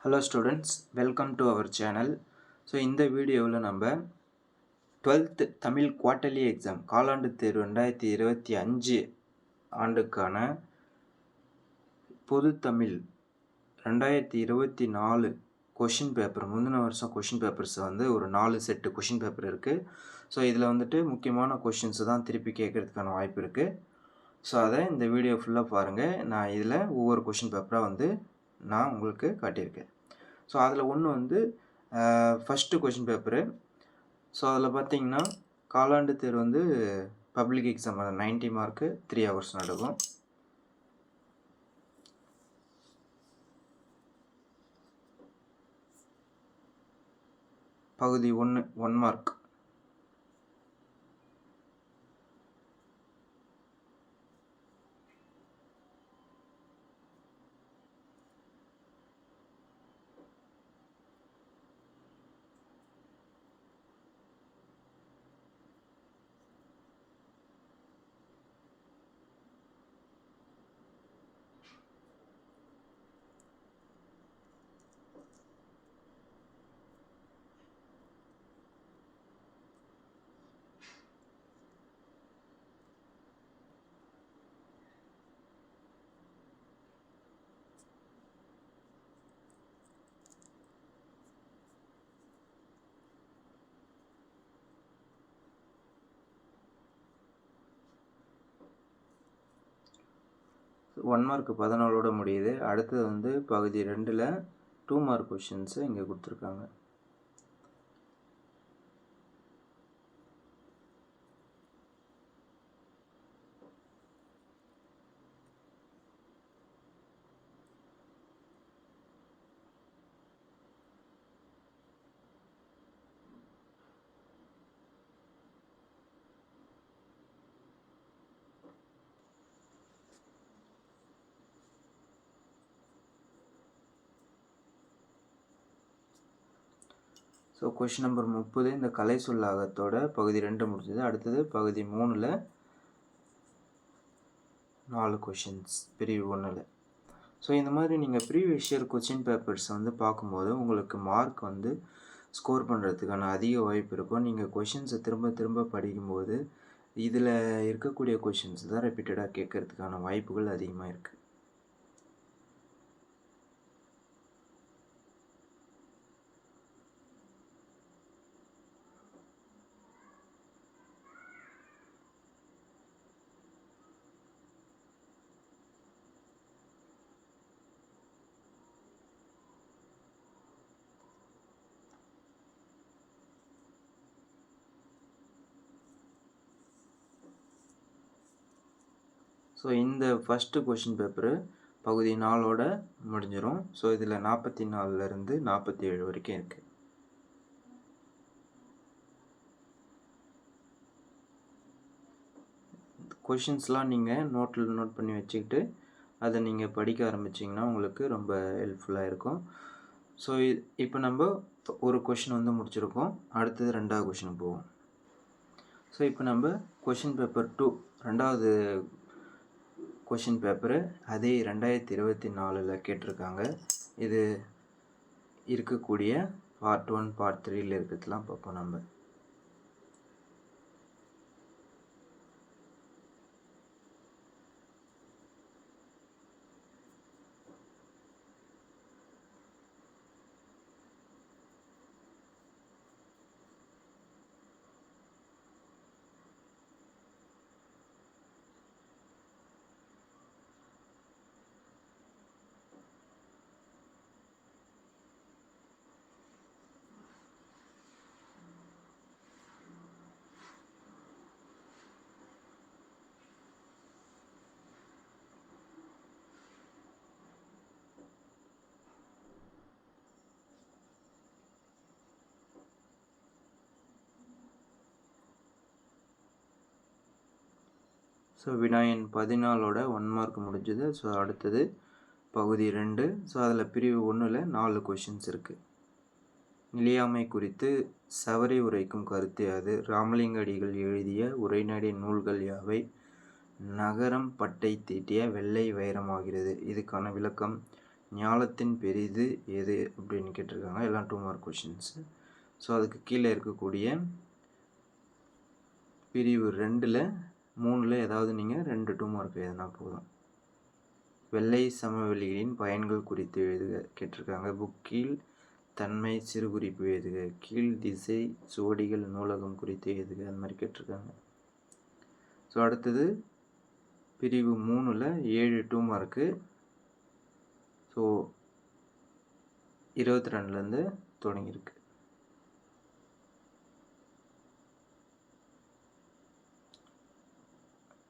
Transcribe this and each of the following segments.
Hello students, welcome to our channel. So இந்த வீடியோவில் நம்ம 12th தமிழ் குவார்ட்டர்லி எக்ஸாம் காலாண்டு தேர்வு 2025 ஆண்டுக்கான பொது தமிழ் 2024 கொஷின் பேப்பர் முந்தின வருஷம் கொஷின் பேப்பர்ஸ் வந்து ஒரு 4 செட்டு கொஷின் பேப்பர் இருக்குது. ஸோ இதில் வந்துட்டு முக்கியமான கொஷின்ஸ் தான் திருப்பி கேட்குறதுக்கான வாய்ப்பு இருக்குது. ஸோ அதை இந்த வீடியோ ஃபுல்லாக பாருங்கள். நான் இதில் ஒவ்வொரு கொஷின் பேப்பராக வந்து நான் உங்களுக்கு காட்டியிருக்கேன். ஸோ அதில் ஒன்று வந்து ஃபஸ்ட்டு கொஷின் பேப்பரு. ஸோ அதில் பார்த்தீங்கன்னா காலாண்டு தேர்வு வந்து பப்ளிக் எக்ஸாம் 90 மார்க்கு 3 ஹவர்ஸ் நடக்கும். பகுதி 1 மார்க். ஒன் மார்க் 14ஓட முடியுது. அடுத்தது வந்து பகுதி 2ல் 2 மார்க் கொஷின்ஸு இங்கே கொடுத்துருக்காங்க. ஸோ கொஷின் நம்பர் 30 இந்த கலை சொல்லாகத்தோட பகுதி 2 முடிஞ்சது. அடுத்தது பகுதி 3ல் 4 கொஷின்ஸ் பிரிவு 1ல். ஸோ இந்த மாதிரி நீங்கள் ப்ரீவியஸ் இயர் கொஷின் பேப்பர்ஸ் வந்து பார்க்கும்போது உங்களுக்கு மார்க் வந்து ஸ்கோர் பண்ணுறதுக்கான அதிக வாய்ப்பு இருக்கும். நீங்கள் கொஷின்ஸை திரும்ப திரும்ப படிக்கும்போது இதில் இருக்கக்கூடிய கொஷின்ஸ் தான் ரிப்பீட்டடாக கேட்கறதுக்கான வாய்ப்புகள் அதிகமாக இருக்குது. ஸோ இந்த ஃபஸ்ட்டு கொஷின் பேப்பரு பகுதி 4ஓட முடிஞ்சிடும். ஸோ இதில் 44லேருந்து 47 வரைக்கும் இருக்குது. கொஷின்ஸ்லாம் நீங்கள் நோட்டில் நோட் பண்ணி வச்சுக்கிட்டு அதை நீங்கள் படிக்க ஆரம்பிச்சிங்கன்னா உங்களுக்கு ரொம்ப ஹெல்ப்ஃபுல்லாக இருக்கும். ஸோ இப்போ நம்ம ஒரு கொஷின் வந்து முடிச்சிருக்கோம். அடுத்தது 2வது கொஷின் போவோம். ஸோ இப்போ நம்ம கொஷின் பேப்பர் 2 2வது கொஷின் பேப்பரு அதே 2024ல் கேட்டிருக்காங்க. இது இருக்கக்கூடிய பார்ட் 1 பார்ட் 3ல் இருக்கிறதுலாம் பார்ப்போம் நம்ம. ஸோ வினாயன் 14ஓட 1 மார்க் முடிஞ்சது. ஸோ அடுத்தது பகுதி 2. ஸோ அதில் பிரிவு 1ல் 4 கொஷின்ஸ் இருக்குது. நிலையாமை குறித்து சவரி உரைக்கும் கருத்து யாது? ராமலிங்க அடிகள் எழுதிய உரைநடை நூல்கள் யாவை? நகரம் பட்டை தீட்டிய வெள்ளை வைரமாகிறது. இதுக்கான விளக்கம். ஞாலத்தின் பெரிது எது அப்படின்னு கேட்டிருக்காங்க. எல்லாம் 2 மார்க் கொஷின்ஸு. ஸோ அதுக்கு கீழே இருக்கக்கூடிய பிரிவு 2ல் 3ல் ஏதாவது நீங்கள் 2 2 மார்க் எழுதினா போதும். வெள்ளை சமவெளிகளின் பயன்கள் குறித்து எழுதுக கேட்டிருக்காங்க. புக்கில் தன்மை சிறுகுறிப்பு எழுதுக, கீழ் திசை சுவடிகள் நூலகம் குறித்து எழுதுக, அந்த மாதிரி கேட்டிருக்காங்க. ஸோ அடுத்தது பிரிவு 3ல் 7 2 மார்க்கு. ஸோ 22லேருந்து தொடங்கியிருக்கு.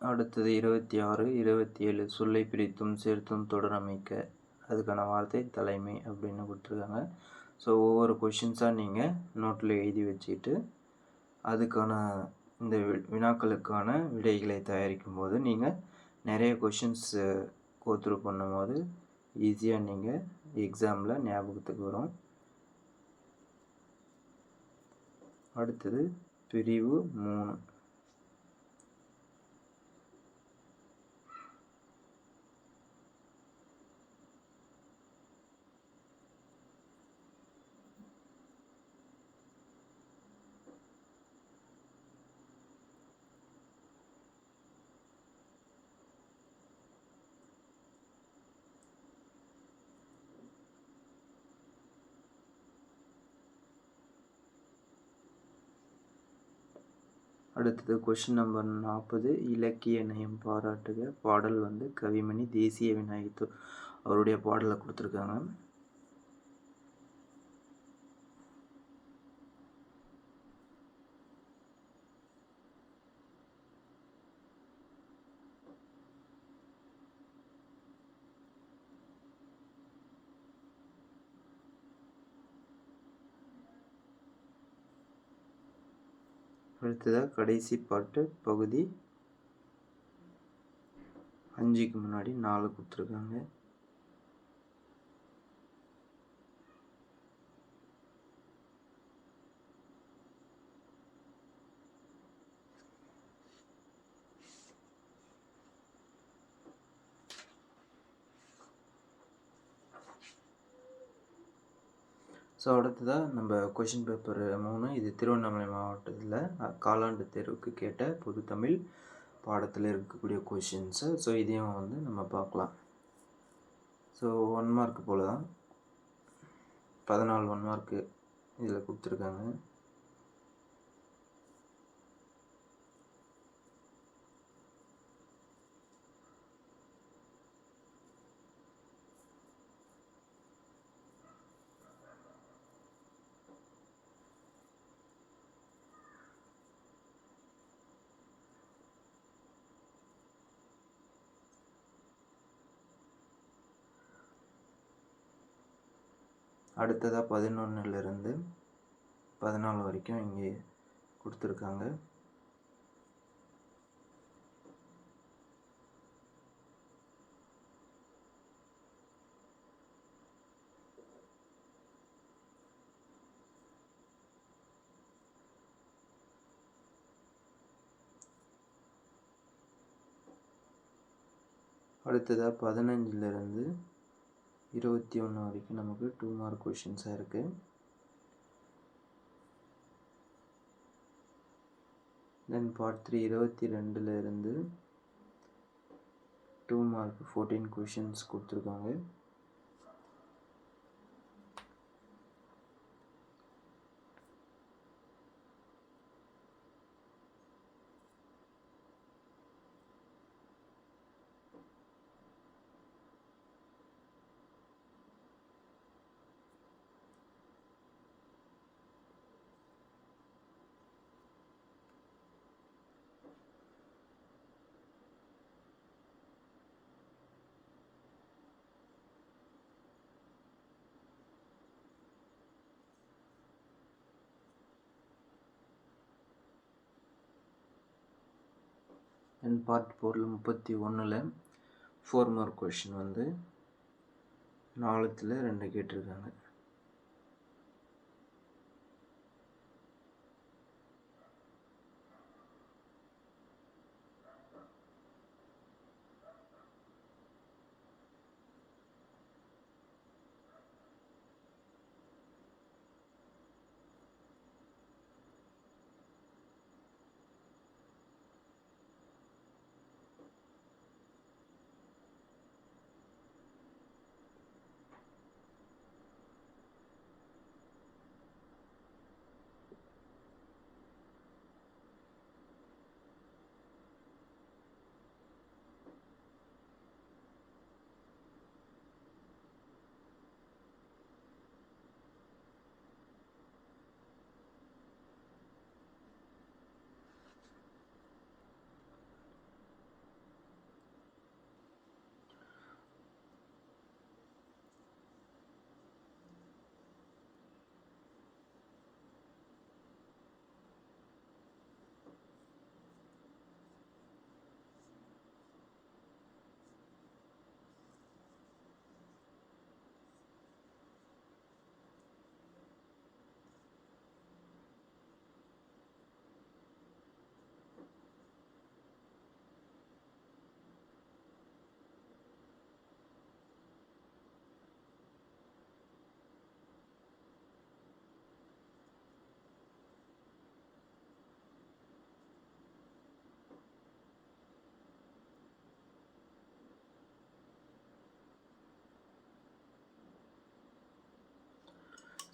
அடுத்தது 26 27 சொல்லை பிரித்தும் சேர்த்தும் தொடர் அமைக்க, அதுக்கான வார்த்தை தலைமை அப்படின்னு கொடுத்துருக்காங்க. ஸோ ஒவ்வொரு கொஷின்ஸாக நீங்கள் நோட்டில் எழுதி வச்சுக்கிட்டு அதுக்கான இந்த வினாக்களுக்கான விடைகளை தயாரிக்கும் போது நீங்கள் நிறைய கொஷின்ஸ் கோத்ரூ பண்ணும்போது ஈஸியாக நீங்கள் எக்ஸாமில் ஞாபகத்துக்கு வரும். அடுத்தது பிரிவு 3. அடுத்தது கொஷின் நம்பர் 40. இலக்கிய நயம் பாராட்டுக. பாடல் கவிமணி தேசிய விநாயகர் அவருடைய பாடலை கொடுத்துருக்காங்க. அடுத்ததாக கடைசி பாட்டு பகுதி 5க்கு முன்னாடி 4 கொடுத்துருக்காங்க. ஸோ அடுத்ததாக நம்ம கொஷின் பேப்பர் 3. இது திருவண்ணாமலை மாவட்டத்தில் காலாண்டு தேர்வுக்கு கேட்ட பொது தமிழ் பாடத்தில் இருக்கக்கூடிய கொஷின்ஸு. ஸோ இதையும் நம்ம பார்க்கலாம். ஸோ 1 மார்க் போல் தான் 14 1 மார்க்கு இதில் கொடுத்துருக்காங்க. அடுத்ததாக 11லேருந்து 14 வரைக்கும் இங்கே கொடுத்துருக்காங்க. அடுத்ததாக 15லேருந்து 21 வரைக்கும் நமக்கு 2 மார்க் கொஷின்ஸாக இருக்குது. தென் பார்ட் 3 22லேருந்து 2 மார்க் 14 கொஷின்ஸ் கொடுத்துருக்காங்க. தென் பார்ட் 4ல் 31ல் 4 மார்க் கொஷின் 4ல் 2 கேட்டிருக்காங்க.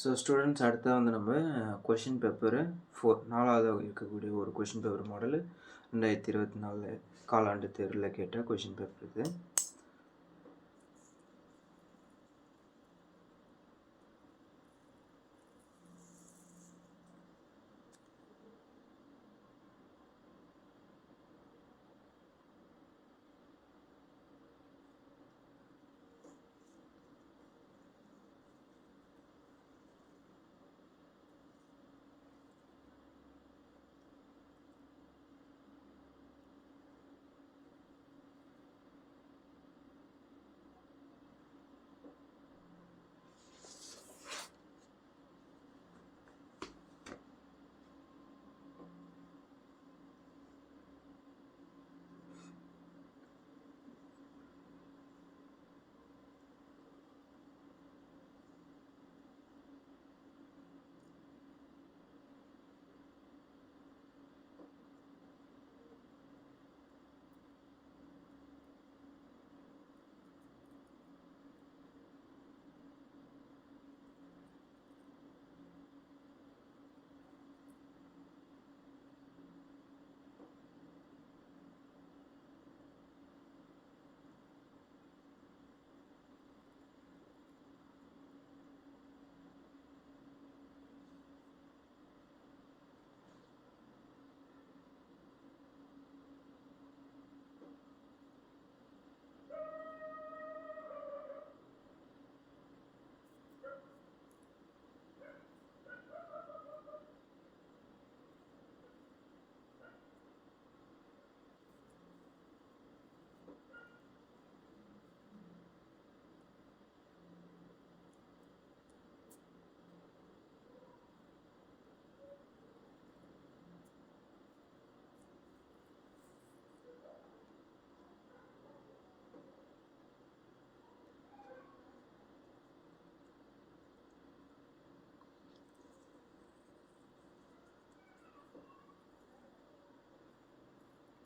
ஸோ ஸ்டூடெண்ட்ஸ் அடுத்தா வந்து நம்ம கொஷின் பேப்பரு 4வது இருக்கக்கூடிய ஒரு கொஷின் பேப்பர் மாடல் 2024 காலாண்டு தேர்வில் கேட்ட கொஷின் பேப்பர் இது.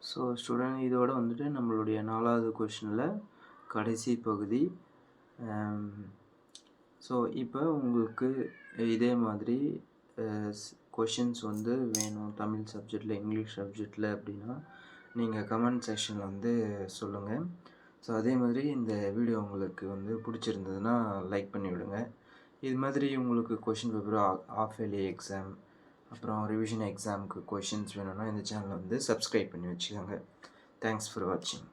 ஸோ ஸ்டூடெண்ட் இதோட வந்துட்டு நம்மளுடைய 4வது கொஷினில் கடைசி பகுதி. ஸோ இப்போ உங்களுக்கு இதே மாதிரி கொஷின்ஸ் வந்து வேணும் தமிழ் சப்ஜெக்டில், இங்கிலீஷ் சப்ஜெக்டில் அப்படின்னா நீங்கள் கமெண்ட் செக்ஷனில் வந்து சொல்லுங்கள். ஸோ அதே மாதிரி இந்த வீடியோ உங்களுக்கு வந்து பிடிச்சிருந்ததுன்னா லைக் பண்ணி விடுங்க. இது மாதிரி உங்களுக்கு question paper of yearly exam அப்புறம் ரிவிஷன் எக்ஸாமுக்கு கொஷின்ஸ் வேணும்னா இந்த சேனலை வந்து சப்ஸ்கிரைப் பண்ணி வச்சுக்கோங்க. தேங்க்ஸ் ஃபார் வாட்சிங்.